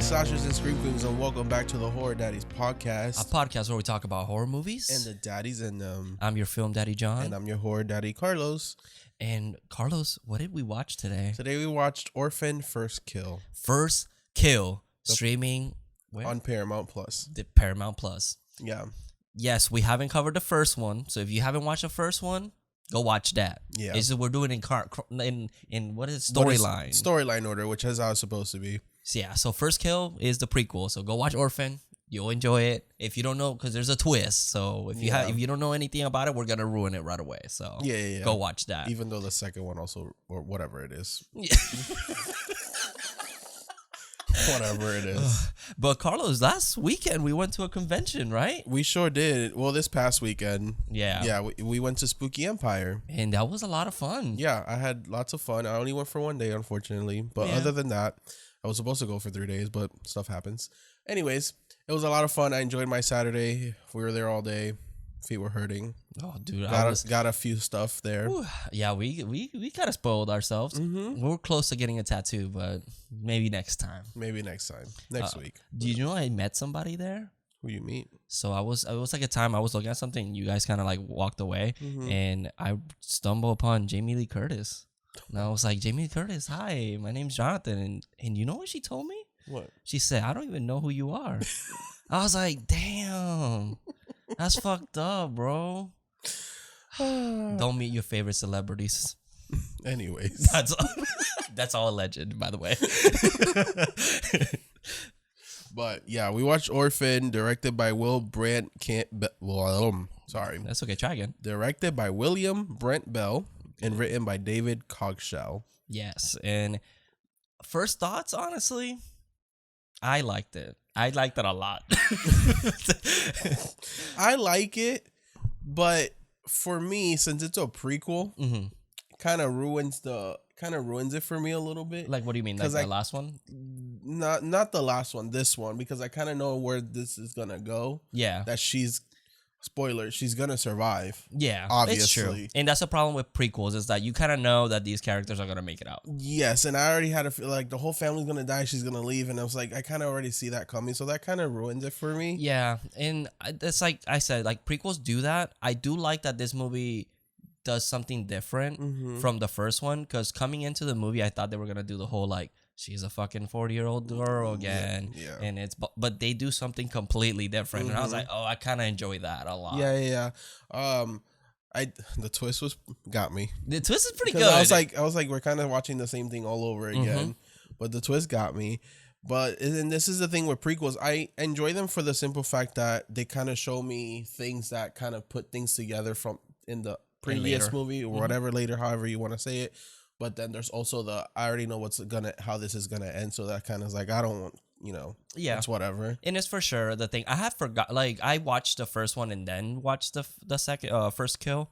Slashers and Scream Queens, and welcome back to the Horror Daddies Podcast. A podcast where we talk about horror movies. And the daddies, and I'm your film daddy, John. And I'm your horror daddy, Carlos. And Carlos, what did we watch today? Today we watched Orphan First Kill. First Kill, streaming where? On Paramount Plus. The Paramount Plus. Yeah. Yes, we haven't covered the first one, so if you haven't watched the first one, go watch that. Yeah. It's just we're doing in what is it? Storyline. Storyline order, which is how it's supposed to be. So yeah, so First Kill is the prequel. So go watch Orphan. You'll enjoy it. If you don't know, because there's a twist. So if you don't know anything about it, we're gonna ruin it right away. So go watch that. Even though the second one also, or whatever it is. Whatever it is. But Carlos, last weekend we went to a convention, right? We sure did. Well, this past weekend. Yeah. Yeah, we went to Spooky Empire. And that was a lot of fun. Yeah, I had lots of fun. I only went for one day, unfortunately. But other than that, I was supposed to go for 3 days, but stuff happens. Anyways, it was a lot of fun. I enjoyed my Saturday. We were there all day. Feet were hurting. Oh, dude. Got a few stuff there. Yeah, we kind of spoiled ourselves. Mm-hmm. We were close to getting a tattoo, but maybe next time. Next week. Do you know I met somebody there? Who you meet? So I was like a time I was looking at something. You guys kind of like walked away, and I stumbled upon Jamie Lee Curtis. And I was like, Jamie Lee Curtis, hi, my name's Jonathan. And you know what she told me? What? She said, I don't even know who you are. I was like, damn, that's fucked up, bro. Don't meet your favorite celebrities. Anyways. That's all alleged, by the way. But yeah, we watched Orphan, directed by sorry. That's okay, try again. Directed by William Brent Bell and written by David Cogshell. Yes, and first thoughts, honestly, I liked it. I liked it a lot. I like it, but for me, since it's a prequel, kind of ruins it for me a little bit. Like, what do you mean? Like the last one? Not the last one. This one, because I kind of know where this is gonna go. Yeah, that she's gonna survive. Yeah, obviously, it's true. And that's the problem with prequels, is that you kind of know that these characters are gonna make it out. Yes, and I already had a feel like the whole family's gonna die. She's gonna leave, and I was like, I kind of already see that coming, so that kind of ruins it for me. Yeah, and it's like I said, like prequels do that. I do like that this movie does something different from the first one, because coming into the movie, I thought they were gonna do the whole like, she's a fucking 40-year-old girl again. Yeah. And but they do something completely different. And I was like, oh, I kind of enjoy that a lot. Yeah. The twist got me. The twist is pretty good. I was like, we're kind of watching the same thing all over again, but the twist got me. But and this is the thing with prequels. I enjoy them for the simple fact that they kind of show me things that kind of put things together from in the previous movie or whatever later, however you want to say it. But then there's also I already know how this is gonna end, so that kind of is like, I don't want, it's whatever. And it's for sure the thing. I have forgot, like I watched the first one and then watched the second First Kill,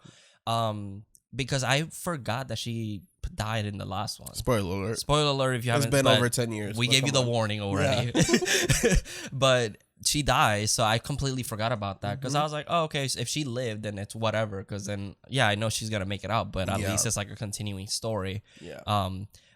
because I forgot that she died in the last one. Spoiler alert if you haven't. It's been over 10 years. We gave you the warning already. Yeah. But she dies, so I completely forgot about that, because I was like, oh, okay, so if she lived, then it's whatever, because then I know she's gonna make it out, but at least it's like a continuing story.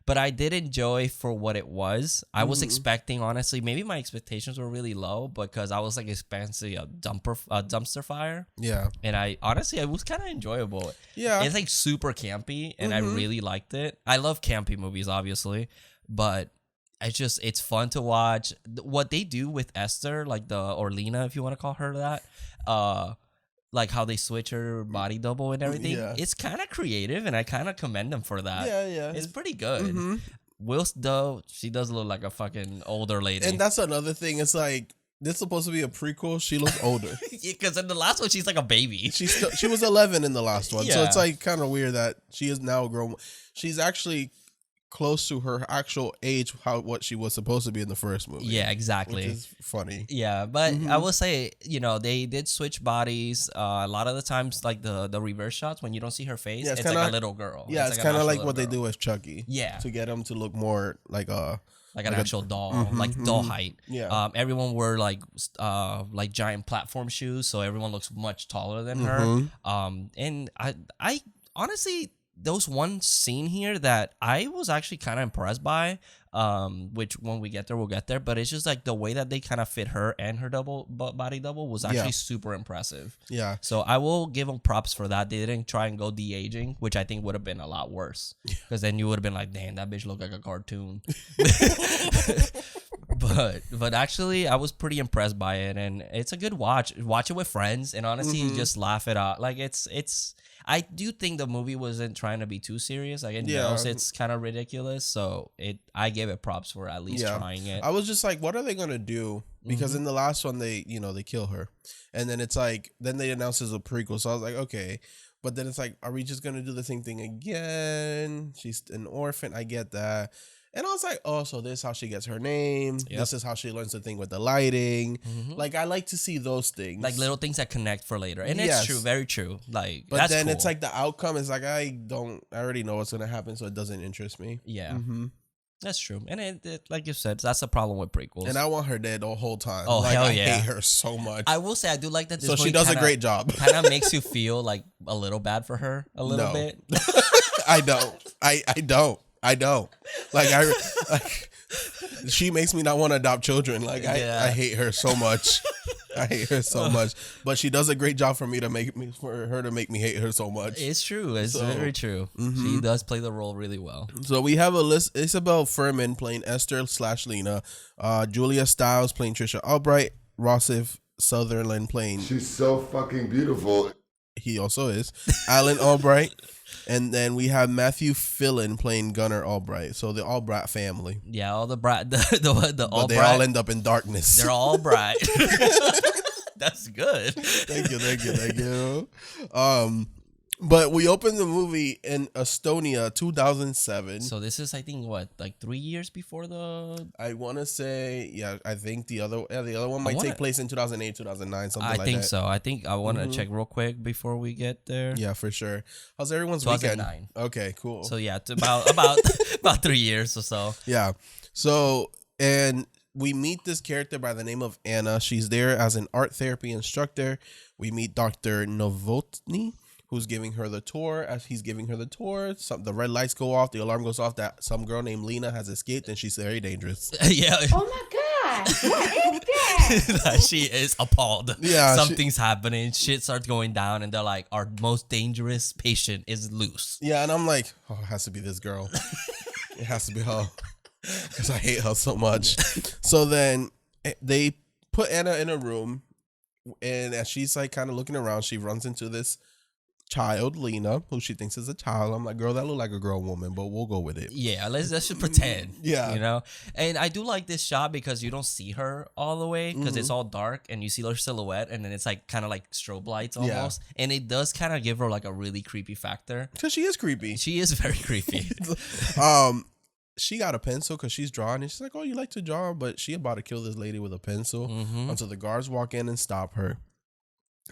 But I did enjoy for what it was. I was expecting, honestly, maybe my expectations were really low, because I was like expecting a dumpster fire. Yeah. And it was kind of enjoyable. Yeah. It's like super campy, and I really liked it. I love campy movies, obviously, but it's fun to watch. What they do with Esther, like or Lena, if you want to call her that, like how they switch her body double and everything. Yeah. It's kind of creative, and I kind of commend them for that. Yeah. It's pretty good. Will, though, she does look like a fucking older lady. And that's another thing. It's like, this is supposed to be a prequel. She looks older. Because in the last one, she's like a baby. She was 11 in the last one. Yeah. So it's like kind of weird that she is now grown. She's actually close to her actual age, what she was supposed to be in the first movie. Yeah, exactly. Which is funny. Yeah, but I will say, they did switch bodies. A lot of the times, like the reverse shots, when you don't see her face, it's like a little girl. Yeah, it's kind of like what they do with Chucky. Yeah. To get him to look more like an actual doll, like doll height. Yeah. Everyone wore like giant platform shoes, so everyone looks much taller than her. And I honestly, there was one scene here that I was actually kind of impressed by. which when we get there, we'll get there. But it's just like the way that they kind of fit her and her body double was actually super impressive. Yeah. So I will give them props for that. They didn't try and go de-aging, which I think would have been a lot worse. Because then you would have been like, damn, that bitch looked like a cartoon. But actually, I was pretty impressed by it, and it's a good watch. Watch it with friends, and honestly, you just laugh it out. Like it's. I do think the movie wasn't trying to be too serious. Like it knows it's kind of ridiculous, so I gave it props for at least trying it. I was just like, what are they gonna do? Because in the last one, they kill her, and then it's like then they announce it's a prequel. So I was like, okay. But then it's like, are we just gonna do the same thing again? She's an orphan. I get that. And I was like, oh, so this is how she gets her name. Yep. This is how she learns the thing with the lighting. Like, I like to see those things. Like little things that connect for later. And it's true, very true. Like, but that's then cool. It's like the outcome is like, I already know what's going to happen, so it doesn't interest me. Yeah. That's true. And it, like you said, that's the problem with prequels. And I want her dead the whole time. Oh, like, hell yeah. I hate her so much. I will say, I do like that this so she does a great job. Kind of makes you feel like a little bad for her a little bit. I don't. I don't. Like, she makes me not want to adopt children. Like, I hate her so much. I hate her so much. But she does a great job for her to make me hate her so much. It's true. It's very true. She does play the role really well. So we have a list. Isabel Furman playing Esther/Lena. Julia Stiles playing Trisha Albright. Rossif Sutherland playing... She's so fucking beautiful. He also is. Alan Albright. And then we have Matthew Fillon playing Gunnar Albright. So the Albright family. Yeah, all the bright, the but Albright. They all end up in darkness. They're all bright. That's good. Thank you. But we opened the movie in Estonia, 2007. So this is, I think, what, like 3 years before the... I want to say, I think the other one might take place in 2008, 2009, something like that. I think so. I think I want to check real quick before we get there. Yeah, for sure. How's everyone's 2009. weekend? Okay, cool. So yeah, it's about 3 years or so. Yeah. So, and we meet this character by the name of Anna. She's there as an art therapy instructor. We meet Dr. Novotny, who's giving her the tour. As he's giving her the tour, the red lights go off, the alarm goes off that some girl named Lena has escaped and she's very dangerous. Yeah. Oh my God, what is that? She is appalled. Yeah. Something's happening. Shit starts going down and they're like, our most dangerous patient is loose. Yeah, and I'm like, oh, it has to be this girl. It has to be her. Because I hate her so much. So then they put Anna in a room, and as she's like kind of looking around, she runs into this child, Lena, who she thinks is a child. I'm like, girl, that look like a grown woman, but we'll go with it. Yeah, let's just pretend. Yeah. You know? And I do like this shot because you don't see her all the way because it's all dark and you see her silhouette and then it's like kind of like strobe lights almost. Yeah. And it does kind of give her like a really creepy factor. Because she is creepy. She is very creepy. She got a pencil because she's drawing and she's like, oh, you like to draw? But she about to kill this lady with a pencil until the guards walk in and stop her.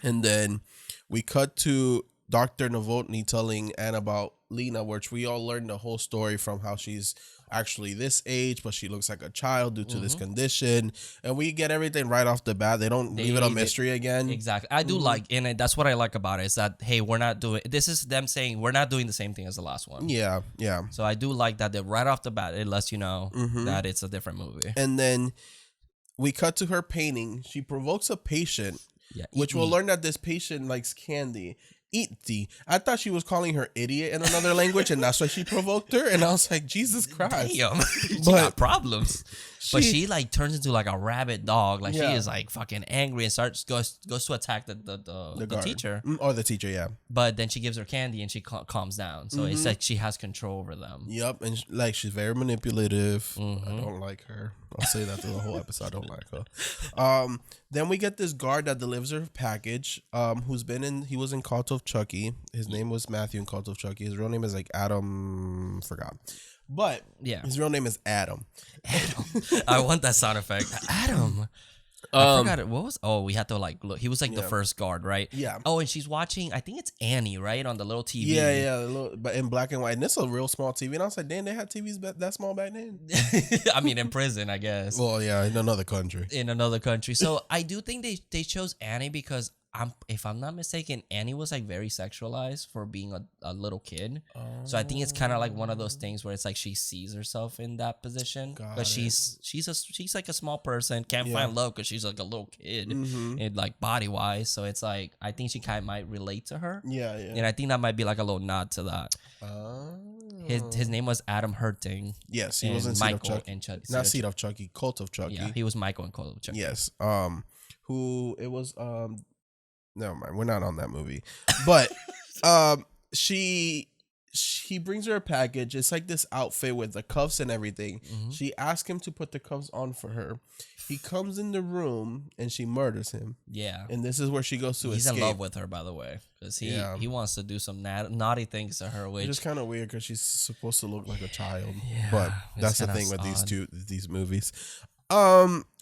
And then we cut to Dr. Novotny telling Anna about Lena, which we all learned the whole story from how she's actually this age, but she looks like a child due to this condition. And we get everything right off the bat. They don't leave it a mystery again. Exactly. I do like, and that's what I like about it, is that, hey, we're not doing, this is them saying we're not doing the same thing as the last one. Yeah, yeah. So I do like that right off the bat, it lets you know that it's a different movie. And then we cut to her painting. She provokes a patient, which we'll learn that this patient likes candy. Iti. I thought she was calling her idiot in another language, and that's why she provoked her. And I was like, Jesus Christ. Damn. She got problems. But she like turns into like a rabid dog. Like she is like fucking angry and goes to attack the teacher. Or the teacher, yeah. But then she gives her candy and she calms down. So it's like she has control over them. Yep. And like she's very manipulative. I don't like her. I'll say that through the whole episode. I don't like her. Then we get this guard that delivers her package, he was in Cult of Chucky. His name was Matthew in Cult of Chucky. His real name is like Adam, forgot. But his real name is Adam. Adam. I want that sound effect. Adam. I forgot it. What was? Oh, we had to like look. He was like the first guard, right? Yeah. Oh, and she's watching. I think it's Annie, right, on the little TV. Yeah, but in black and white. And this is a real small TV. And I was like, damn, they had TVs that small back then. I mean, in prison, I guess. Well, yeah, in another country. So I do think they chose Annie because if I'm not mistaken, Annie was like very sexualized for being a little kid. So I think it's kind of like one of those things where it's like she sees herself in that position, but she's like a small person, can't find love because she's like a little kid, and like body wise. So it's like I think she kind of might relate to her. Yeah. And I think that might be like a little nod to that. His name was Adam Herting. Yes, he was in Seed of Chucky. Not Seed of Chucky, Cult of Chucky. Yeah, he was Michael in Cult of Chucky. Yes. Who it was? Never mind. We're not on that movie, but she brings her a package. It's like this outfit with the cuffs and everything. She asks him to put the cuffs on for her. He comes in the room and she murders him. Yeah, and this is where she goes to escape. He's in love with her, by the way, because he wants to do some naughty things to her. Which is kind of weird because she's supposed to look like a child. Yeah, but that's the thing with these movies.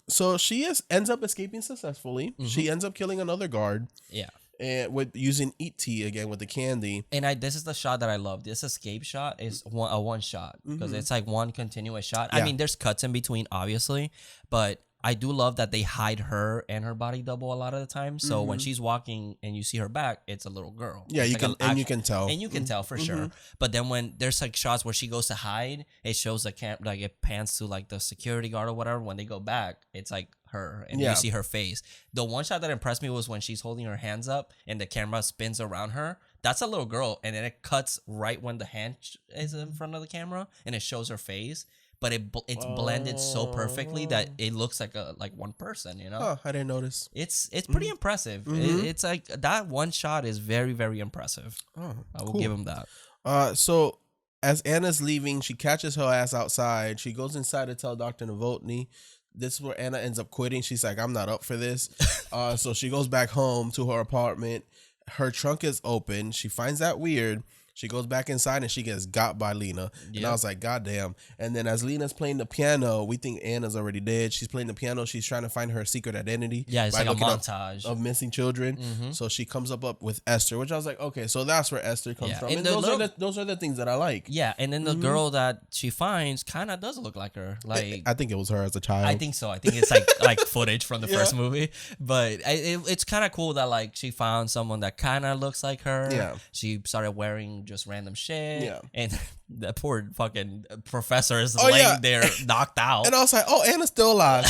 So she ends up escaping successfully. She ends up killing another guard. Yeah. And with using E.T. again with the candy. And this is the shot that I love. This escape shot is a one shot because it's like one continuous shot. Yeah. I mean, there's cuts in between, obviously, but I do love that they hide her and her body double a lot of the time. So when she's walking and you see her back, it's a little girl. Yeah, you can tell. And you can tell for sure. But then when there's like shots where she goes to hide, it shows the like it pans to like the security guard or whatever. When they go back, it's like her and you see her face. The one shot that impressed me was when she's holding her hands up and the camera spins around her. That's a little girl, and then it cuts right when the hand is in front of the camera and it shows her face. But it's blended so perfectly that it looks like one person, you know? Oh, I didn't notice. It's pretty impressive. It's like that one shot is very, very impressive. Oh, I will give him that. So as Anna's leaving, she catches her ass outside. She goes inside to tell Dr. Novotny. This is where Anna ends up quitting. She's like, I'm not up for this. So she goes back home to her apartment. Her trunk is open. She finds that weird. She goes back inside and she gets got by Lena. Yep. And I was like, God damn. And then as Lena's playing the piano, we think Anna's already dead. She's playing the piano. She's trying to find her secret identity. Yeah, it's like a montage of missing children. So she comes up with Esther, which I was like, okay, so that's where Esther comes from. And those are the things that I like. Yeah, and then the girl that she finds kind of does look like her. Like I think it was her as a child. I think so. I think it's like footage from the first movie. But it's kind of cool that like she found someone that kind of looks like her. Yeah. She started wearing just random shit. Yeah. And the poor fucking professor is laying there knocked out. And I was like, oh, Anna's still alive.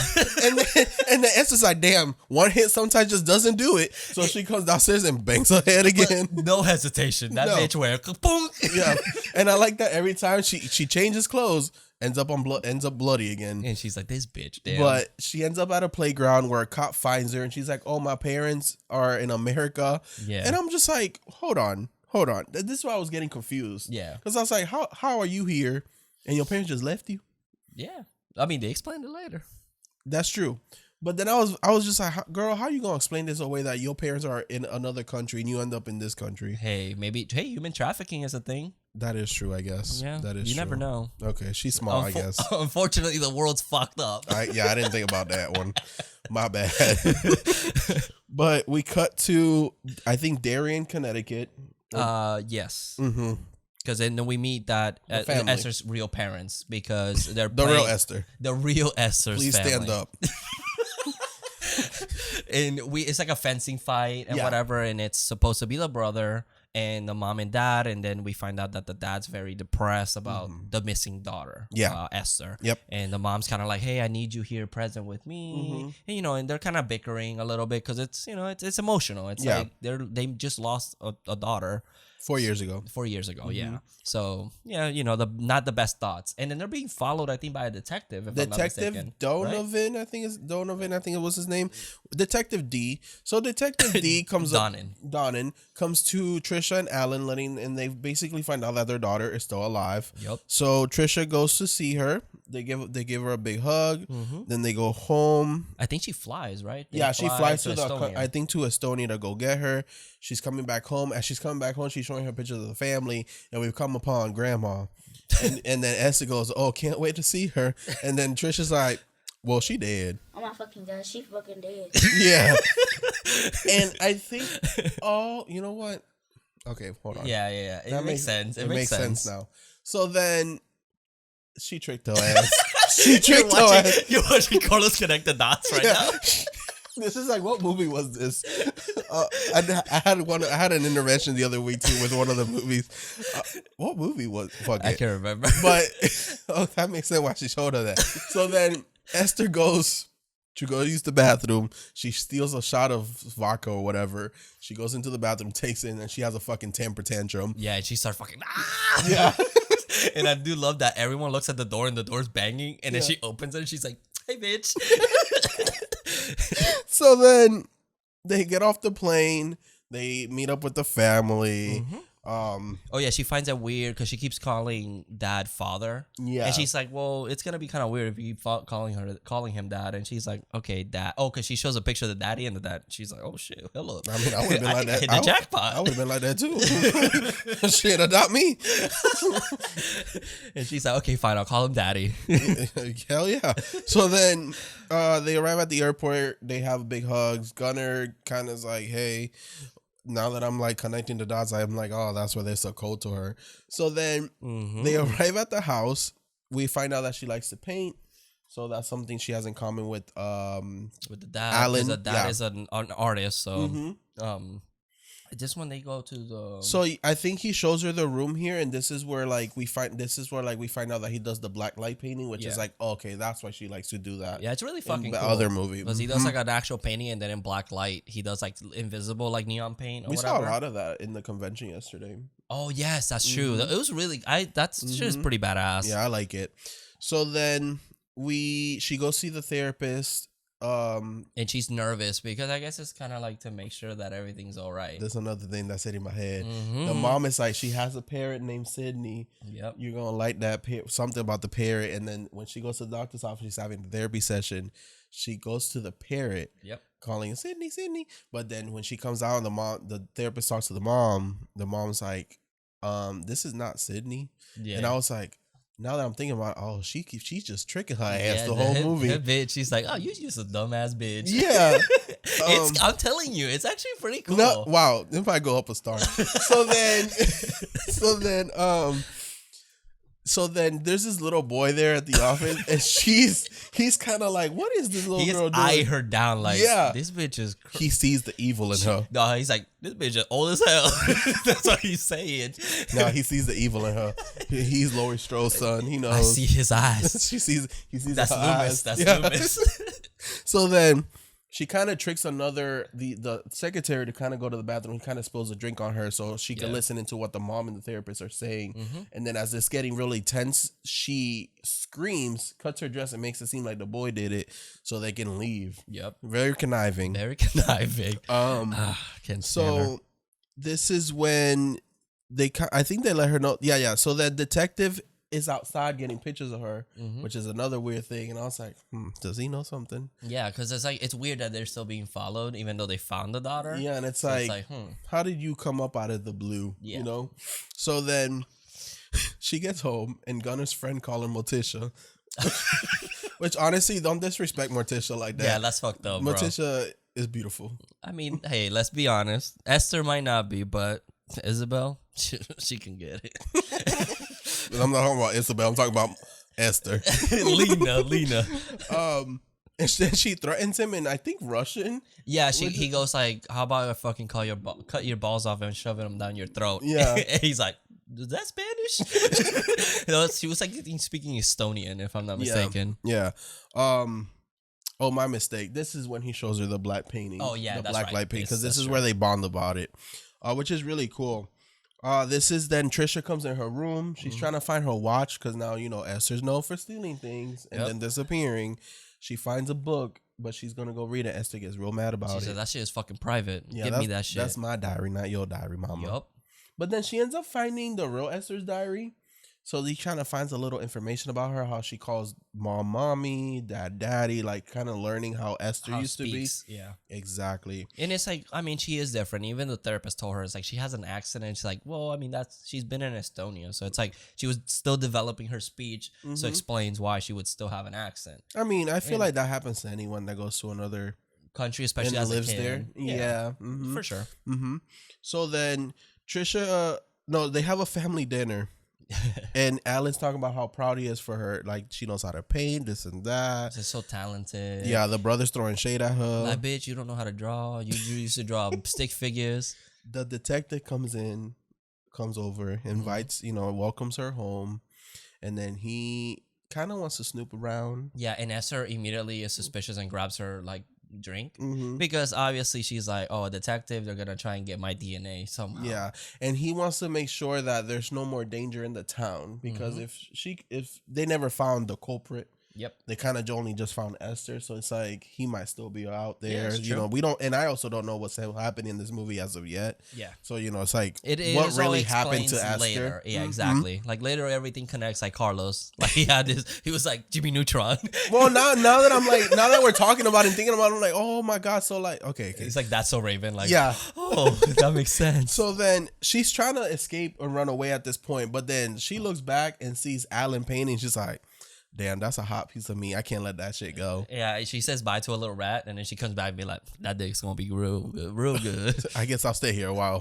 and the Esther's like, damn, one hit sometimes just doesn't do it. So she comes downstairs and bangs her head again. No hesitation. That bitch went boom. Yeah. And I like that every time she changes clothes, ends up bloody again. And she's like, this bitch, damn. But she ends up at a playground where a cop finds her and she's like, oh, my parents are in America. Yeah. And I'm just like, hold on. This is why I was getting confused. Yeah. Because I was like, how are you here and your parents just left you? Yeah. I mean, they explained it later. That's true. But then I was just like, girl, how are you going to explain this away that your parents are in another country and you end up in this country? Hey, human trafficking is a thing. That is true, I guess. Yeah. That is you true. Never know. Okay. She's small, I guess. Unfortunately, the world's fucked up. I didn't think about that one. My bad. But we cut to, I think, Darien, Connecticut. Yes. Because then we meet that Esther's real parents because they're the real Esther. The real Esther's Please family. Stand up. And it's like a fencing fight and whatever, and it's supposed to be the brother and the mom and dad, and then we find out that the dad's very depressed about the missing daughter, Esther. Yep. And the mom's kind of like, hey, I need you here present with me. And, and they're kind of bickering a little bit because it's, it's emotional. It's like they just lost a daughter. 4 years ago. 4 years ago, yeah. So, not the best thoughts. And then they're being followed, I think, by a detective, if I'm not mistaken. Donovan, right? I think it was his name. Detective D. So Detective D comes Donnan comes to Trisha and Alan, and they basically find out that their daughter is still alive. Yep. So Trisha goes to see her. They give her a big hug. Then they go home. I think she flies, right? She flies to Estonia to go get her. She's coming back home. As she's coming back home, she's showing her pictures of the family, and we've come upon Grandma. and then Esther goes, "Oh, can't wait to see her." And then Trisha's like, "Well, she dead." Oh my fucking god, she fucking dead. Yeah. And I think, you know what? Okay, hold on. Yeah. It makes sense. It makes sense now. So then she tricked her ass. You're watching Carlos connect the dots right now. This is like, what movie was this? I had an intervention the other week too with one of the movies. What movie was? Fuck I it. can't remember. But that makes sense why she showed her that. So then Esther goes to go use the bathroom. She steals a shot of vodka or whatever. She goes into the bathroom, takes it, and she has a fucking temper tantrum. Yeah, and she starts fucking ah! Yeah. And I do love that everyone looks at the door and the door's banging, and then she opens it and she's like, "Hey, bitch." So then they get off the plane. They meet up with the family. Oh yeah, she finds it weird because she keeps calling dad father. Yeah, and she's like, "Well, it's gonna be kind of weird if you keep calling him dad." And she's like, "Okay, dad." Oh, because she shows a picture of the daddy and the dad. She's like, "Oh shit, hello." I mean, I would have been like that. Hit the jackpot. I would have been like that too. Shit, adopt me. And she's like, "Okay, fine, I'll call him daddy." Hell yeah. So then they arrive at the airport. They have big hugs. Gunner kind of is like, "Hey." Now that I'm like connecting the dots, I'm like, oh, that's why they're so cold to her. So then they arrive at the house. We find out that she likes to paint. So that's something she has in common with the dad. Alan. The dad is an artist. So just when they go to the So I think he shows her the room here, and this is where we find out that he does the black light painting, which is like, oh, okay, that's why she likes to do that. Yeah, it's really fucking cool. The other movie. Because he does like an actual painting, and then in black light, he does like invisible like neon paint or we whatever. saw a lot of that in the convention yesterday. Oh yes, that's true. It was really that's shit is pretty badass. Yeah, I like it. So then she goes see the therapist. And she's nervous because I guess it's kind of like to make sure that everything's all right. There's another thing that's in my head. The mom is like, she has a parrot named Sydney. Yep. You're gonna like that something about the parrot. And then when she goes to the doctor's office, she's having a therapy session. She goes to the parrot. Yep. Calling Sydney. But then when she comes out and the therapist talks to the mom's like, this is not Sydney. Yeah. And I was like, now that I'm thinking about, she's just tricking her ass the whole movie. That bitch, she's like, oh, you just a dumbass bitch. Yeah, I'm telling you, it's actually pretty cool. No, wow, if I go up a star. So then there's this little boy there at the office, and he's kind of like, what is this little girl doing? Eye her down like, this bitch is. He sees the evil in her. No, he's like, this bitch is old as hell. That's what he's saying. No, he sees the evil in her. He's Laurie Strode's son. He knows. I see his eyes. He sees. That's her Loomis. eyes. That's Loomis. So then she kind of tricks the secretary to kind of go to the bathroom. He kind of spills a drink on her so she can listen into what the mom and the therapist are saying. And then as it's getting really tense, she screams, cuts her dress, and makes it seem like the boy did it so they can leave. Yep. Very conniving. Very conniving. So this is when I think they let her know. Yeah. So the detective is outside getting pictures of her, which is another weird thing. And I was like, does he know something? Yeah, because it's weird that they're still being followed, even though they found the daughter. Yeah, and it's like, how did you come up out of the blue? Yeah. You know? So then she gets home, and Gunner's friend called her Morticia. Which honestly, don't disrespect Morticia like that. Yeah, that's fucked up, bro. Morticia is beautiful. I mean, hey, let's be honest. Esther might not be, but Isabel, she can get it. I'm not talking about Isabel. I'm talking about Esther. Lena. And then she threatens him in, I think, Russian. Yeah, he goes like, "How about I fucking cut your balls off and shove them down your throat?" Yeah, and he's like, "Is that Spanish?" He was like speaking Estonian, if I'm not mistaken. Yeah. Oh, my mistake. This is when he shows her the black painting. Oh yeah, the black light painting, because this is where they bond about it, which is really cool. This is then Trisha comes in her room. She's trying to find her watch because now, Esther's known for stealing things and then disappearing. She finds a book, but she's going to go read it. Esther gets real mad about it. She said, that shit is fucking private. Yeah, Give me that shit. That's my diary, not your diary, mama. Yup. But then she ends up finding the real Esther's diary. So he kind of finds a little information about her, how she calls mom, mommy, dad, daddy, like kind of learning how Esther used to be. Yeah. Exactly. And it's like, I mean, she is different. Even the therapist told her, it's like she has an accent, and she's like, well, I mean, she's been in Estonia. So it's like she was still developing her speech. So it explains why she would still have an accent. I mean, I feel like that happens to anyone that goes to another country, especially as lives a kid. there. Yeah. For sure. So then Trisha, no, they have a family dinner. And Alan's talking about how proud he is for her. Like, she knows how to paint, this and that. She's so talented. Yeah, the brother's throwing shade at her. Like, bitch, you don't know how to draw. You used to draw stick figures. The detective comes over, invites, welcomes her home. And then he kind of wants to snoop around. Yeah, and Esther immediately is suspicious and grabs her, like, drink. Mm-hmm. Because obviously she's like, oh, a detective, they're going to try and get my DNA somehow. Yeah, and he wants to make sure that there's no more danger in the town. Because if they never found the culprit, Yep. they kind of only just found Esther. So it's like, he might still be out there. it's true. We don't, and I also don't know what's happening in this movie as of yet. Yeah. So, it's like, It is what really all happened to explains Esther? later. Yeah, exactly. Like later, everything connects. Like Carlos, like he was like Jimmy Neutron. Well, now that we're talking about it and thinking about it, I'm like, oh my God. So like, okay. It's like, that's so Raven. Like, Yeah. Oh, that makes sense. So then she's trying to escape and run away at this point, but then she looks back and sees Alan painting. She's like, damn, that's a hot piece of meat. I can't let that shit go. Yeah, she says bye to a little rat, and then she comes back and be like, that dick's gonna be real good. I guess I'll stay here a while.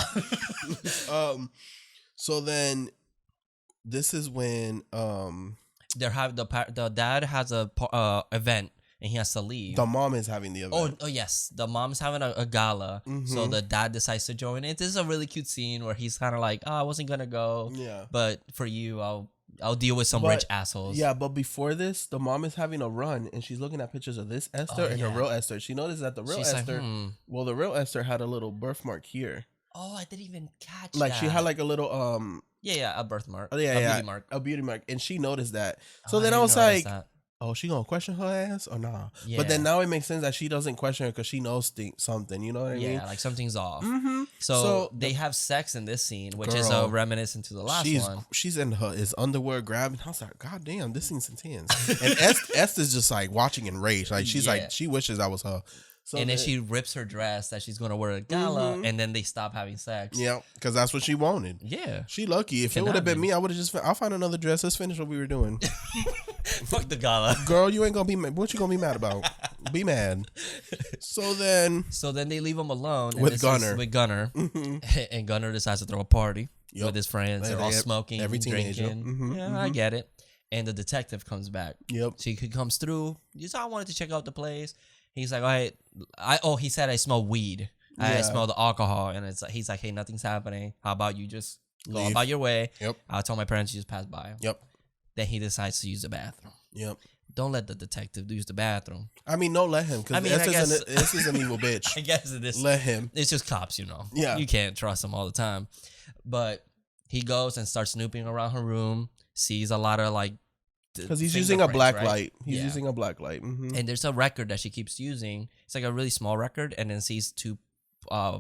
So then this is when the dad has a event and he has to leave. the mom is having the event. Oh yes, the mom's having a gala, Mm-hmm. so the dad decides to join it. This is a really cute scene where he's kind of like, oh, I wasn't gonna go, Yeah. but for you, I'll deal with some But- rich assholes. Yeah, but before this, the mom is having a run and she's looking at pictures of this Esther and her yeah. real Esther. She noticed that the real She's Esther, like, well, the real Esther had a little birthmark here. Oh, I didn't even catch Like that. she had like a little a birthmark. oh, yeah, a yeah, beauty mark. a beauty mark, and she noticed that. So Oh, then I didn't was notice like, that. oh, she gonna question her ass or nah? Yeah. But then now it makes sense that she doesn't question her because she knows something. You know what I mean? Yeah, like something's off. Mm-hmm. So they have sex in this scene, which is Girl, reminiscent to the last one. She's in his underwear grabbing. I was like, God damn, this seems intense. And Esther's just like watching in rage. Like she's Yeah. like, she wishes that was her. So And then she rips her dress that she's going to wear at gala, and then they stop having sex. yeah, because that's what she wanted. Yeah. She lucky. If it Cannot would have been be. me, I would have just. I'll find another dress. Let's finish what we were doing. Fuck the gala. Girl, you ain't gonna be mad. What you gonna be mad about? Be mad. So then they leave him alone. and With this Gunner. is with Gunner. And Gunner decides to throw a party Yup. with his friends. They're all smoking, every teenager. drinking. I get it. And the detective comes back. Yep. So he comes through. He's I wanted to check out the place. He's like, he said I smell weed. I Yeah. smell the alcohol. And he's like, hey, nothing's happening. How about you just go Leave. about your way? Yep. I'll tell my parents you just pass by. Yep. Then he decides to use the bathroom. Yep. Don't let the detective use the bathroom. I mean, don't let him because I mean, I guess- this is an evil bitch. I guess it is. Let him. It's just cops, Yeah. You can't trust them all the time. But he goes and starts snooping around her room, sees a lot of like. Because he's using a black fingerprints, right? light. He's Yeah. using a black light. Mm-hmm. And there's a record that she keeps using. It's like a really small record, and then sees two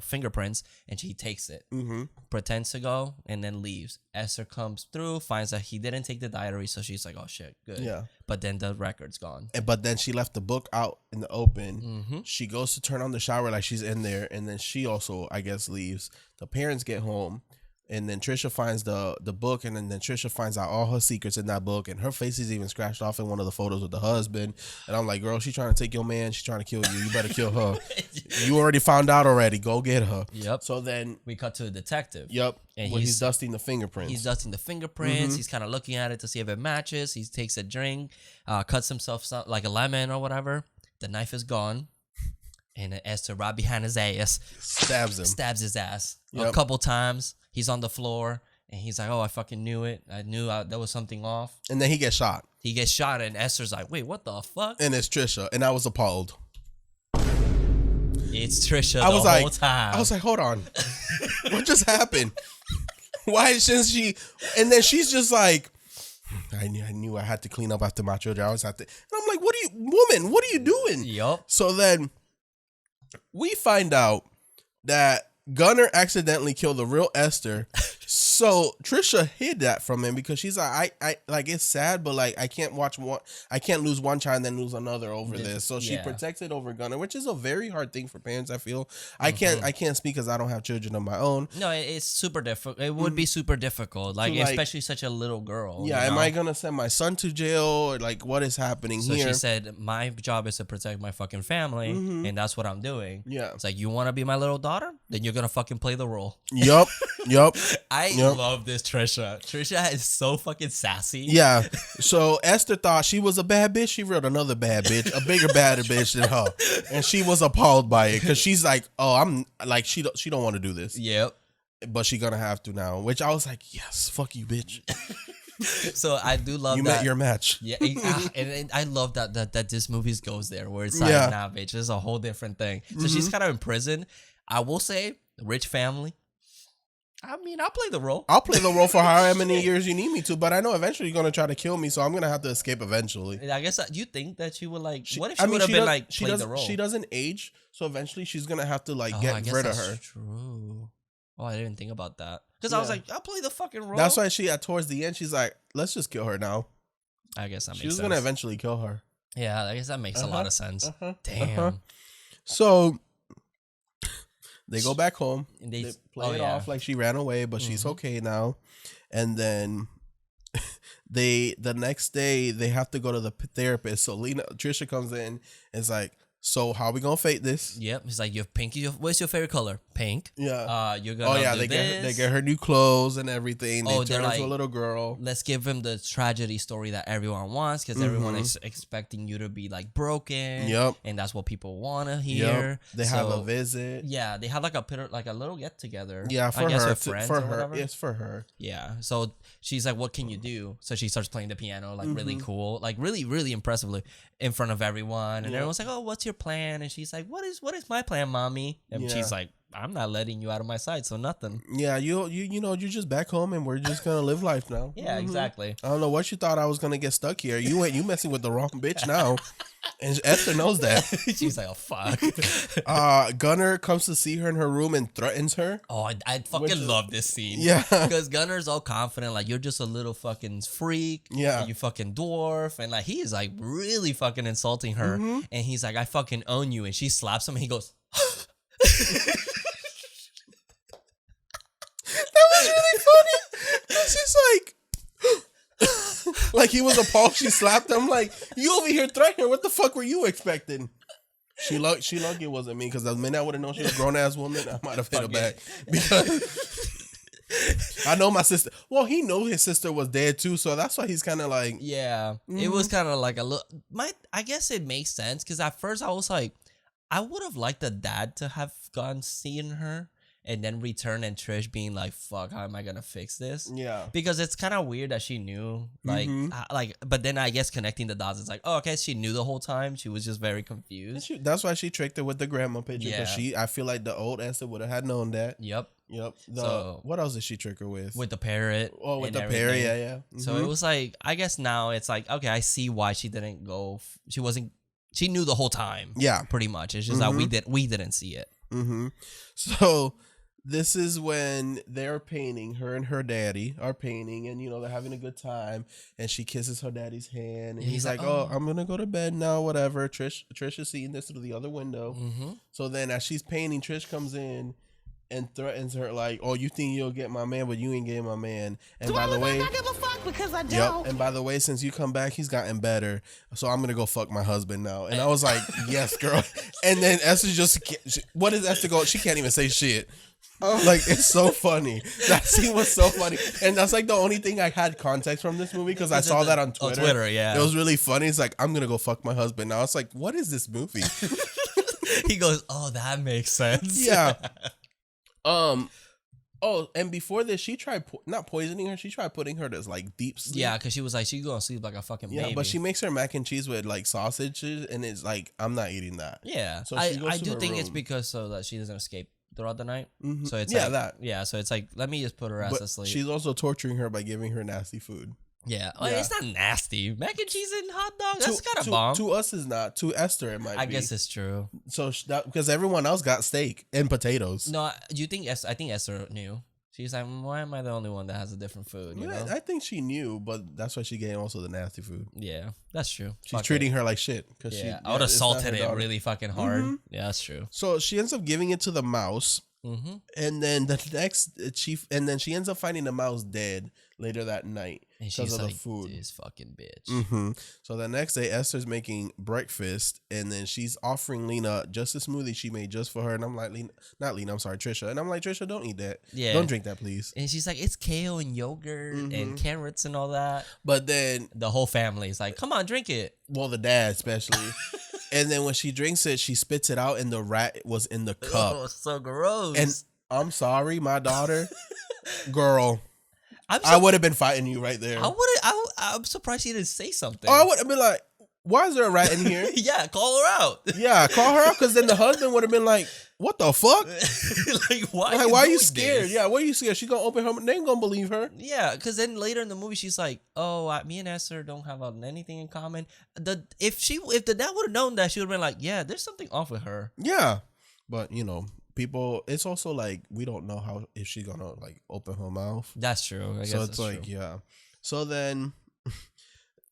fingerprints, and she takes it, Mm-hmm. pretends to go, and then leaves. Esther comes through, finds that he didn't take the diary, so she's like, "Oh shit, good." Yeah. But then the record's gone. But then she left the book out in the open. Mm-hmm. She goes to turn on the shower like she's in there, and then she also, I guess, leaves. The parents get home, and then Trisha finds the book, and then Trisha finds out all her secrets in that book, and her face is even scratched off in one of the photos with the husband. And I'm like, girl, she's trying to take your man. She's trying to kill you. You better kill her. You already found out already. Go get her. Yep. So then, We cut to a detective. yep. And When he's he's- dusting the fingerprints. He's dusting the fingerprints. Mm-hmm. He's kind of looking at it to see if it matches. He takes a drink, cuts himself like a lemon or whatever. The knife is gone. And Esther right behind his ass Stabs him. stabs his ass a Yep. couple times. He's on the floor and he's like, "Oh, I fucking knew it. I knew there was something off." And then he gets shot. He gets shot and Esther's like, "Wait, what the fuck?" And it's Trisha. And I was appalled. It's Trisha I was the like, whole time. I was like, hold on. What just happened? Why shouldn't she? And then she's just like, I knew I had to clean up after my children. I always have to. And I'm like, woman, what are you doing? Yup. So then we find out that Gunner accidentally killed the real Esther. So Trisha hid that from him because she's like, I like, it's sad, but like I can't lose one child and then lose another over this. So she Yeah. protects it over Gunner, which is a very hard thing for parents. I feel I can't speak because I don't have children of my own. No, it's super difficult. It would be super difficult, like, like- especially such a little girl. Yeah, you am know? I gonna send my son to jail or like what is happening So here? she said, "My job is to protect my fucking family, and that's what I'm doing." Yeah. It's like, you want to be my little daughter? Then you're gonna fucking play the role. Yup. I love this Trisha. Trisha is so fucking sassy. Yeah. So Esther thought she was a bad bitch. She wrote another bad bitch, a bigger badder bitch than her, and she was appalled by it because she's like, "Oh, I'm like she don't want to do this." Yep. But she gonna have to now. Which I was like, "Yes, fuck you, bitch." So I do love you that. met your match. Yeah, and I love that this movie goes there where it's like, nah, bitch, it's a whole different thing. So she's kind of in prison. I will say, rich family. I mean, I'll play the role. I'll play the role for however many years you need me to, but I know eventually you're gonna try to kill me, so I'm gonna have to escape eventually. I guess you think that she would like. What if she would have been like play the role? She doesn't age, so eventually she's gonna have to like get rid of her. True. Oh, I didn't think about that because I was like, I'll play the fucking role. That's why she towards the end she's like, let's just kill her now. I guess that makes sense. She was gonna eventually kill her. Yeah, I guess that makes a lot of sense. Damn. So they go back home. And they play it off like she ran away, but she's okay now. And then the next day they have to go to the therapist. So Trisha comes in and is like, so how are we gonna fake this? Yep. He's like, you have pink. What's your favorite color? Pink. Yeah. You're gonna. They get her new clothes and everything. They turn her like, into a little girl. Let's give him the tragedy story that everyone wants because everyone is expecting you to be like broken. Yep. And that's what people want to hear. Yep. They have a visit. Yeah. They have like a little get together. Yeah. For her. For her. It's for her. Yeah. So she's like, what can you do? So she starts playing the piano like really cool, like really, really impressively in front of everyone. And everyone's like, oh, what's your plan? And she's like, what is my plan, mommy? And she's like, I'm not letting you out of my sight, so nothing. Yeah, you know, you're just back home and we're just gonna live life now. Yeah, exactly. I don't know what you thought I was gonna get stuck here. You messing with the wrong bitch now. And Esther knows that. She's like, oh fuck. Gunnar comes to see her in her room and threatens her. Oh, I fucking love this scene. Yeah. Because Gunnar's all confident, like, you're just a little fucking freak. Yeah. You fucking dwarf. And like he is like really fucking insulting her. And he's like, I fucking own you. And she slaps him and he goes, that was really funny. She's like he was appalled. She slapped him like, you over here threatening her. What the fuck were you expecting? She lucky it wasn't me, because the minute I would have known she was a grown ass woman, I might have hit her back. Because I know my sister. Well, he knew his sister was dead too, so that's why he's kind of like, yeah. It was kind of like a little. I guess it makes sense because at first I was like, I would have liked the dad to have gone seeing her and then return, and Trish being like, fuck, how am I gonna fix this? Yeah. Because it's kind of weird that she knew, like, but then I guess connecting the dots, it's like, oh, okay, she knew the whole time. She was just very confused. That's why she tricked her with the grandma picture. Because I feel like the old Esther would have had known that. Yep. So what else did she trick her with? With the parrot. Oh, with the parrot, yeah. Mm-hmm. So it was like, I guess now it's like, okay, I see why she didn't go. She knew the whole time. Yeah. Pretty much. It's just that we didn't see it. Mm-hmm. So this is when they're painting. Her and her daddy are painting, and they're having a good time. And she kisses her daddy's hand, and he's like, "Oh, I'm gonna go to bed now. Whatever." Trish is seeing this through the other window. Mm-hmm. So then, as she's painting, Trish comes in and threatens her like, "Oh, you think you'll get my man, but you ain't getting my man." And by the way, I give a fuck because I don't. Yep. And by the way, since you come back, he's gotten better. So I'm gonna go fuck my husband now. And I was like, "Yes, girl." And then Esther what does Esther go? She can't even say shit. Like, it's so funny. That scene was so funny. And that's like the only thing I had context from this movie, because I saw that on Twitter. On Twitter, yeah. It was really funny. It's like, I'm gonna go fuck my husband now. It's like, what is this movie? He goes, oh, that makes sense. Yeah. Oh, and before this, she tried not poisoning her. She tried putting her to like deep sleep. Yeah, because she was like, she's gonna sleep like a fucking baby. Yeah, but she makes her mac and cheese with like sausages, and it's like, I'm not eating that. Yeah, so I do think it's because so that she doesn't escape throughout the night. Mm-hmm. So it's so it's like, let me just put her ass to sleep. She's also torturing her by giving her nasty food. Yeah. It's not nasty. Mac and cheese and hot dog, that's kind of bomb. To us is not. To Esther it might be. I guess it's true. So because everyone else got steak and potatoes. No, you think I think Esther knew. She's like, why am I the only one that has a different food? You know? I think she knew, but that's why she gave also the nasty food. Yeah, that's true. She's treating her like shit. I would have salted it really fucking hard. Mm-hmm. Yeah, that's true. So she ends up giving it to the mouse. Mm-hmm. And then the next and then she ends up finding the mouse dead later that night because of the food. This fucking bitch. Mm-hmm. So the next day, Esther's making breakfast, and then she's offering Lena just a smoothie she made just for her. And I'm like, Trisha. And I'm like, Trisha, don't eat that. Yeah. Don't drink that, please. And she's like, it's kale and yogurt and carrots and all that. But then the whole family is like, come on, drink it. Well, the dad especially. And then when she drinks it, she spits it out, and the rat was in the cup. Oh, so gross. And I'm sorry, my daughter, girl. I would have been fighting you right there. I'm surprised she didn't say something. Oh, I would have been like, why is there a rat in here? Yeah, call her out. Yeah, call her out, because then the husband would have been like, what the fuck? Why are you scared? This? Yeah, why are you scared? She gonna open her, they ain't gonna believe her. Yeah, because then later in the movie, she's like, oh, me and Esther don't have anything in common. If the dad would have known that, she would have been like, yeah, there's something off with her. Yeah, but people, it's also like, we don't know if she's gonna like open her mouth. That's true. I guess it's like, true. Yeah. So then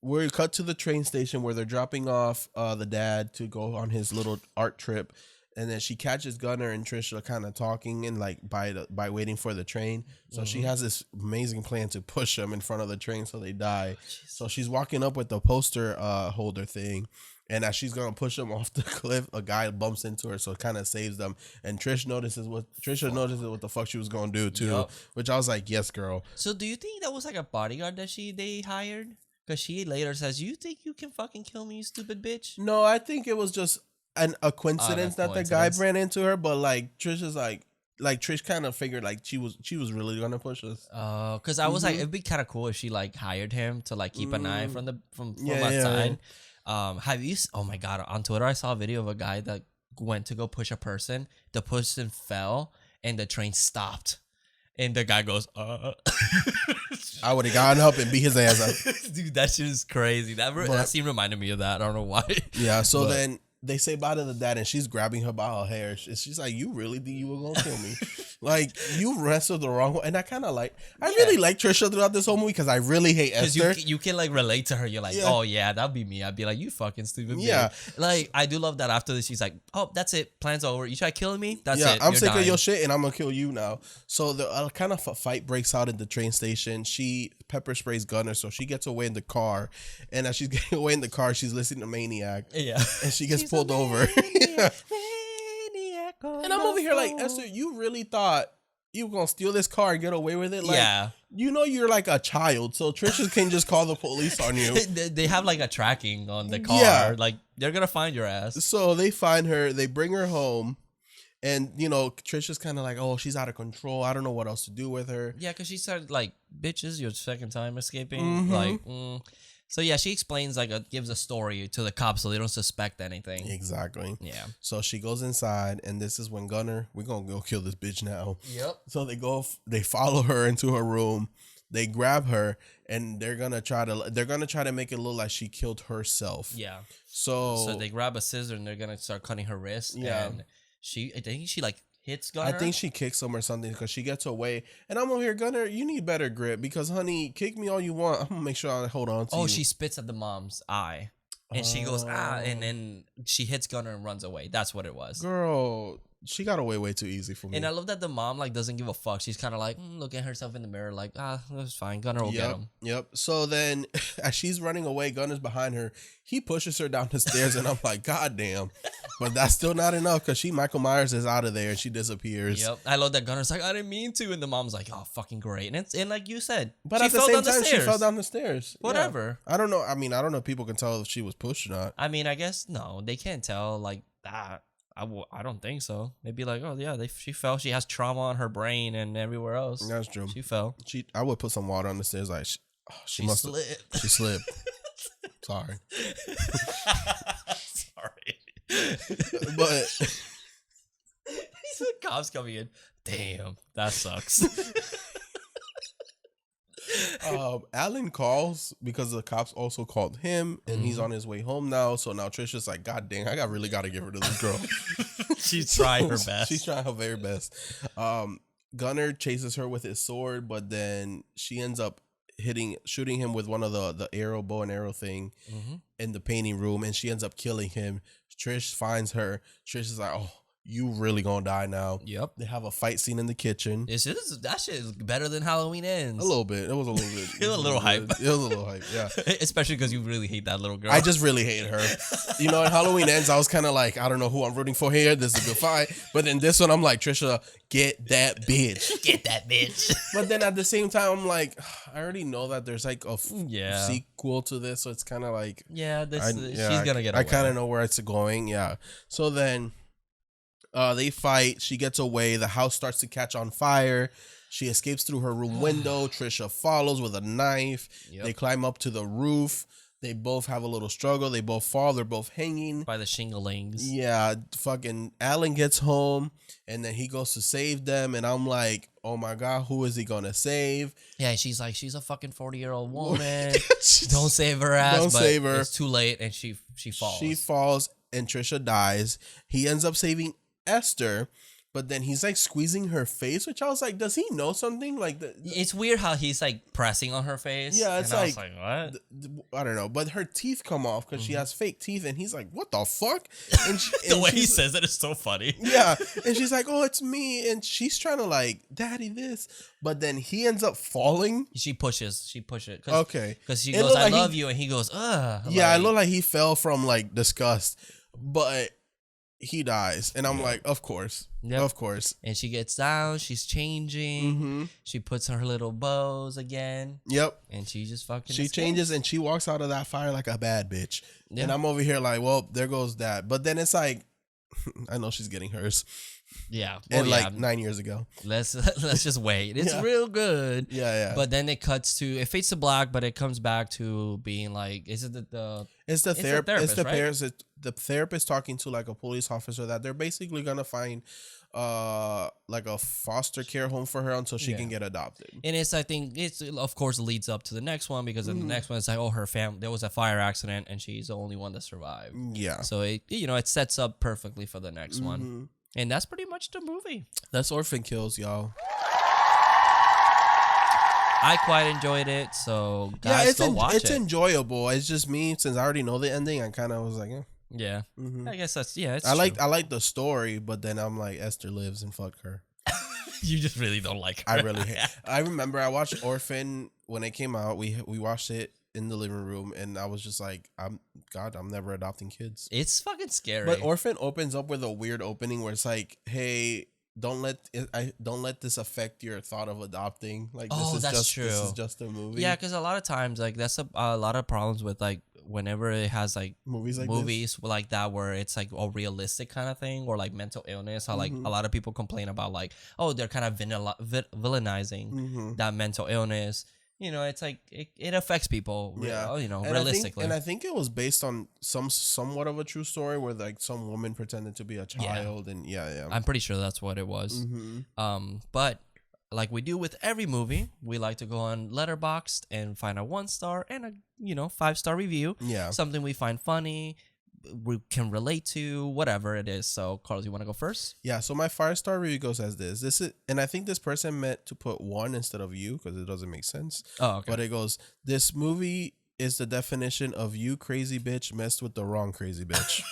we're cut to the train station where they're dropping off the dad to go on his little art trip. And then she catches Gunnar and Trisha kind of talking and like by waiting for the train. So she has this amazing plan to push them in front of the train so they die. So she's walking up with the poster holder thing. And as she's gonna push them off the cliff, a guy bumps into her, so it kind of saves them. And Trisha notices what the fuck she was gonna do too, which I was like, yes, girl. So do you think that was like a bodyguard that they hired? Because she later says, "You think you can fucking kill me, you stupid bitch?" No, I think it was just a coincidence that the guy ran into her. But like Trisha's like Trish kind of figured like she was really gonna push us. Because I was like, it'd be kind of cool if she like hired him to like keep an eye from outside. Have you? Oh my god! On Twitter, I saw a video of a guy that went to go push a person. The person fell, and the train stopped. And the guy goes, I would have gotten up and beat his ass up. Dude, that shit is crazy. That scene reminded me of that. I don't know why. Yeah. So then they say bye to the dad, and she's grabbing her by her hair. She's like, "You really think you were gonna kill me? Like you wrestled the wrong way." And I kind of really like Trisha throughout this whole movie because I really hate Esther. You can like relate to her. You're like, oh yeah, that'd be me. I'd be like, you fucking stupid. Yeah. Bitch. Like I do love that after this, she's like, oh, that's it. Plan's over. You try killing me. That's it. I'm sick of your shit, and I'm gonna kill you now. So the kind of fight breaks out in the train station. She pepper sprays Gunner, so she gets away in the car. And as she's getting away in the car, she's listening to Maniac. Yeah. And she gets pulled over. And I'm over here like, Esther, you really thought you were gonna steal this car and get away with it? Like, yeah. You're like a child, so Trisha can just call the police on you. They have like a tracking on the car. Yeah. Like they're gonna find your ass. So they find her, they bring her home. And, Trisha's kind of like, oh, she's out of control. I don't know what else to do with her. Yeah, because she said, like, bitch, this is your second time escaping. Like, So, yeah, she explains, gives a story to the cops so they don't suspect anything. Exactly. Yeah. So she goes inside, and this is when Gunner, we're going to go kill this bitch now. Yep. So they follow her into her room. They grab her, and they're going to try to make it look like she killed herself. Yeah. So they grab a scissor, and they're going to start cutting her wrist. Yeah. And I think she hits Gunner. I think she kicks him or something because she gets away. And I'm over here, Gunner, you need better grip because, honey, kick me all you want. I'm going to make sure I hold on to you. Oh, she spits at the mom's eye. And she goes, and then she hits Gunner and runs away. That's what it was. Girl, she got away way too easy for me. And I love that the mom doesn't give a fuck. She's kind of like looking at herself in the mirror like, that's fine. Gunner will get him. Yep. So then as she's running away, Gunner's behind her. He pushes her down the stairs and I'm like, God damn. But that's still not enough because Michael Myers is out of there and she disappears. Yep. I love that Gunner's like, I didn't mean to. And the mom's like, oh, fucking great. And like you said, but at the same time, she fell down the stairs. Whatever. Yeah. I don't know. I mean, I don't know if people can tell if she was pushed or not. I mean, I guess no, they can't tell like that. I don't think so. They'd be like, oh yeah, she fell. She has trauma on her brain and everywhere else. That's true. She fell. I would put some water on the stairs. Like she must slipped. She slipped. Sorry. Sorry. But the cops coming in. Damn, that sucks. Alan calls because the cops also called him and he's on his way home now. So now Trisha's like, God dang, I really got to get rid of this girl. She's trying her best. She's trying her very best. Gunner chases her with his sword, but then she ends up shooting him with one of the bow and arrow thing in the painting room, and she ends up killing him. Trish finds her. Trish is like, oh, you really gonna die now. Yep. They have a fight scene in the kitchen. That shit is better than Halloween Ends. A little bit. It was a little bit. It was a little hype. It was a little hype, yeah. Especially because you really hate that little girl. I just really hate her. You know, in Halloween Ends, I was kind of like, I don't know who I'm rooting for here. This is a good fight. But in this one, I'm like, Trisha, get that bitch. Get that bitch. But then at the same time, I'm like, I already know that there's like a sequel to this. So it's kind of like. Yeah, she's going to get away. I kind of know where it's going. Yeah. So then they fight. She gets away. The house starts to catch on fire. She escapes through her room window. Trisha follows with a knife. Yep. They climb up to the roof. They both have a little struggle. They both fall. They're both hanging. By the shinglings. Yeah. Fucking Alan gets home. And then he goes to save them. And I'm like, oh my God, who is he going to save? Yeah, she's like, she's a fucking 40-year-old woman. Don't save her ass. Don't save her. It's too late. And she falls. She falls and Trisha dies. He ends up saving Esther. But then he's like squeezing her face, which I was like, does he know something? Like, it's weird how he's like pressing on her face. Yeah, it's like, what? I don't know. But her teeth come off because she has fake teeth, and he's like, what the fuck? And the way he says it is so funny. Yeah, and she's like, oh, it's me, and she's trying to like, daddy, this. But then he ends up falling. She pushes. Okay, because she goes, I love you, and he goes, ugh. Yeah, it looked like he fell from like disgust, but he dies, and I'm like, of course. Yep. Of course. And she gets down. She's changing. Mm-hmm. She puts on her little bows again. Yep. And she just fucking She changes and she walks out of that fire like a bad bitch. Yep. And I'm over here like, well, there goes that. But then it's like, I know she's getting hers. Yeah. And like 9 years ago. Let's just wait. It's real good. Yeah. But then it fades to black, but it comes back to being like, is it it's the therapist, right? The therapist talking to like a police officer that they're basically gonna find like a foster care home for her until she can get adopted. And I think it's of course leads up to the next one because in the next one it's like, oh, her family, there was a fire accident and she's the only one that survived. Yeah. So it sets up perfectly for the next one. And that's pretty much the movie. That's Orphan Kills, y'all. I quite enjoyed it, so guys, go watch it. It's enjoyable. It's just me, since I already know the ending, I kind of was like, yeah. I guess that's it's I like the story, but then I'm like, Esther lives and fuck her. You just really don't like her. I really hate. I remember I watched Orphan when it came out. We watched it in the living room, and I was just like, I'm never adopting kids. It's fucking scary. But Orphan opens up with a weird opening where it's like, hey, don't let this affect your thought of adopting. Like, true. This is just a movie. Yeah, because a lot of times, like, that's a lot of problems with like whenever it has like movies like that where it's like a realistic kind of thing, or like mental illness. How like a lot of people complain about like, oh, they're kind of villainizing that mental illness. You know, it's like it affects people. Yeah, realistically. I think it was based on somewhat of a true story where like some woman pretended to be a child, and I'm pretty sure that's what it was. But like we do with every movie, we like to go on Letterboxd and find a 1-star and a 5-star review. Yeah, something we find funny, we can relate to, whatever it is. So, Carlos, you want to go first? Yeah. So my 5-star review goes as this. This is, and I think this person meant to put 1 instead of you because it doesn't make sense. Oh, okay. But it goes, this movie is the definition of you crazy bitch messed with the wrong crazy bitch.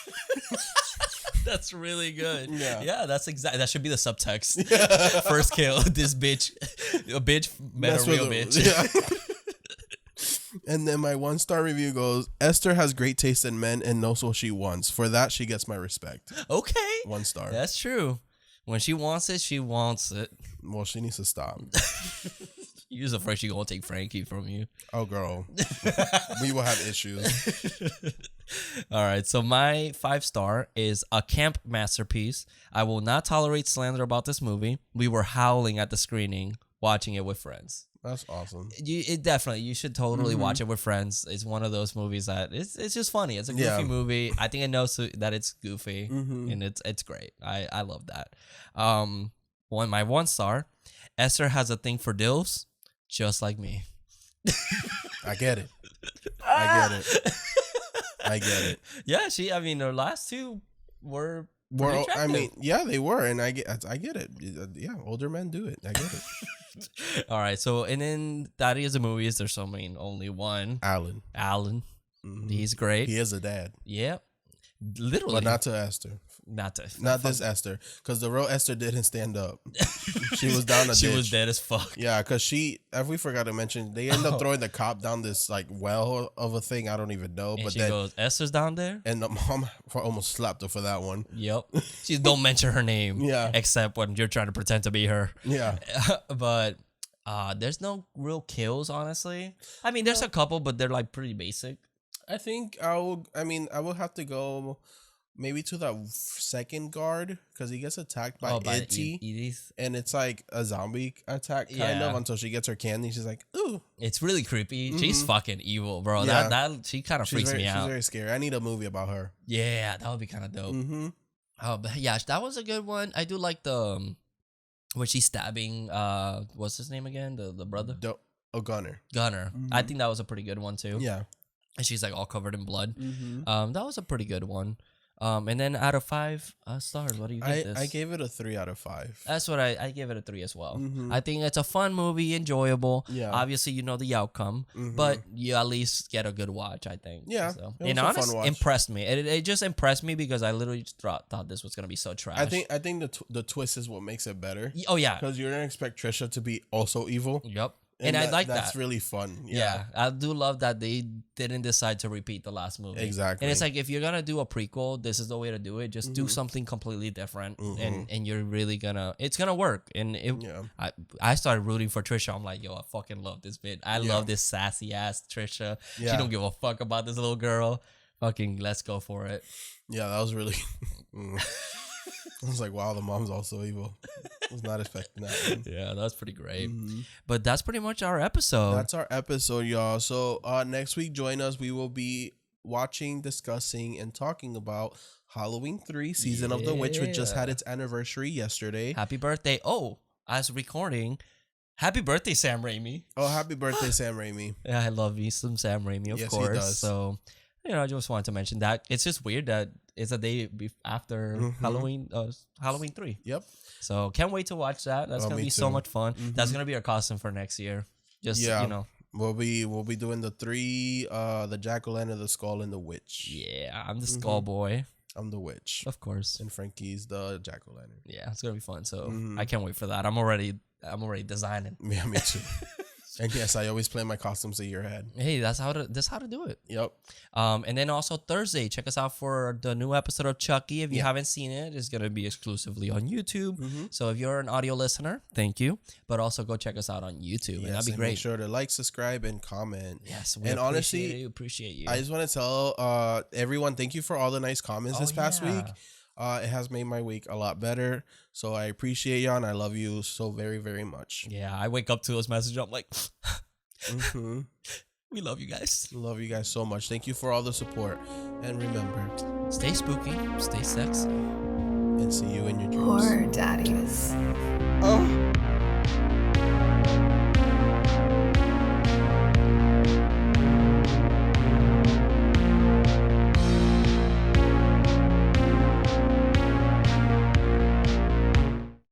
That's really good. Yeah. That's that should be the subtext. Yeah. First kill, this bitch, a bitch met a real bitch. Yeah. And then my 1-star review goes, Esther has great taste in men and knows what she wants. For that, she gets my respect. Okay. 1 star. That's true. When she wants it, she wants it. Well, she needs to stop. You're just afraid she's going to take Frankie from you. Oh, girl. We will have issues. All right. So my 5-star is a camp masterpiece. I will not tolerate slander about this movie. We were howling at the screening, watching it with friends. That's awesome. You should totally watch it with friends. It's one of those movies that it's just funny. It's a goofy movie. I think it knows that it's goofy, and it's great. I love that. My 1-star, Esther has a thing for dilfs, just like me. I get it. I get it. Yeah, her last two were. I mean, yeah, they were, and I get it. Yeah, older men do it. I get it. All right, so and then Daddy is a movies. There's only one. Alan. Mm-hmm. He's great. He is a dad. Yep. Literally. But not to Esther. Not this Esther. Because the real Esther didn't stand up. She was down a She ditch. was dead as fuck. Yeah, because if we forgot to mention, they end up throwing the cop down this like well of a thing. I don't even know. And but she then goes, Esther's down there? And the mom almost slapped her for that one. Yep. She don't mention her name. Yeah. Except when you're trying to pretend to be her. Yeah. But there's no real kills, honestly. I mean, there's a couple, but they're like pretty basic. I think I will have to go maybe to the second guard because he gets attacked by E.T. And it's like a zombie attack kind of until she gets her candy. She's like, ooh. It's really creepy. She's fucking evil, bro. Yeah. That she kind of freaks me out. She's very scary. I need a movie about her. Yeah, that would be kind of dope. Mm-hmm. Oh, but yeah, that was a good one. I do like the when she's stabbing. What's his name again? The brother. Gunner. Gunner. Mm-hmm. I think that was a pretty good one too. Yeah. And she's like all covered in blood. Mm-hmm. That was a pretty good one. And then out of 5 stars, what do you give this? I gave it a 3 out of 5. That's what I gave it a 3 as well. Mm-hmm. I think it's a fun movie, enjoyable. Yeah. Obviously, you know the outcome, but you at least get a good watch, I think. Yeah. So. It was And a fun honestly, watch. impressed me. It just impressed me because I literally just thought this was gonna be so trash. I think the twist is what makes it better. Oh yeah. Because you're gonna expect Trisha to be also evil. Yep. And I like that's that. really fun. Yeah, I do love that they didn't decide to repeat the last movie. Exactly. And it's like, if you're going to do a prequel, this is the way to do it. Just do something completely different and you're really it's going to work. And I started rooting for Trisha. I'm like, yo, I fucking love this bit. I love this sassy ass Trisha. Yeah. She don't give a fuck about this little girl. Fucking let's go for it. Yeah, that was really... I was like, wow, the mom's also evil. I was not expecting that one. Yeah, that's pretty great. But that's pretty much our episode. That's our episode, y'all. So next week, join us. We will be watching, discussing, and talking about Halloween 3, Season of the Witch, which just had its anniversary yesterday. Happy birthday. Oh, as recording, happy birthday, Sam Raimi. Oh, happy birthday, Sam Raimi. Yeah, I love me some Sam Raimi, of course. He does. So, I just wanted to mention that. It's just weird that it's a day after Halloween 3. Yep. So, can't wait to watch that. That's going to be so much fun. That's going to be our costume for next year. Just, We'll be doing the 3, the jack-o'-lantern, the skull, and the witch. Yeah, I'm the skull boy. I'm the witch. Of course. And Frankie's the jack-o'-lantern. Yeah, it's going to be fun. So, I can't wait for that. I'm already designing. Yeah, me too. And yes, I always plan my costumes a year ahead. Hey, that's how to do it. Yep. And then also Thursday, check us out for the new episode of Chucky. If you haven't seen it, it's gonna be exclusively on YouTube. So if you're an audio listener, thank you. But also go check us out on YouTube, and that'd be great. Make sure to like, subscribe, and comment. Yes, we appreciate you. I just want to tell everyone thank you for all the nice comments this past week. It has made my week a lot better. So I appreciate y'all and I love you so very, very much. Yeah, I wake up to those messages. I'm like, we love you guys. Love you guys so much. Thank you for all the support. And remember, stay spooky, stay sexy, and see you in your dreams. Horror Daddies.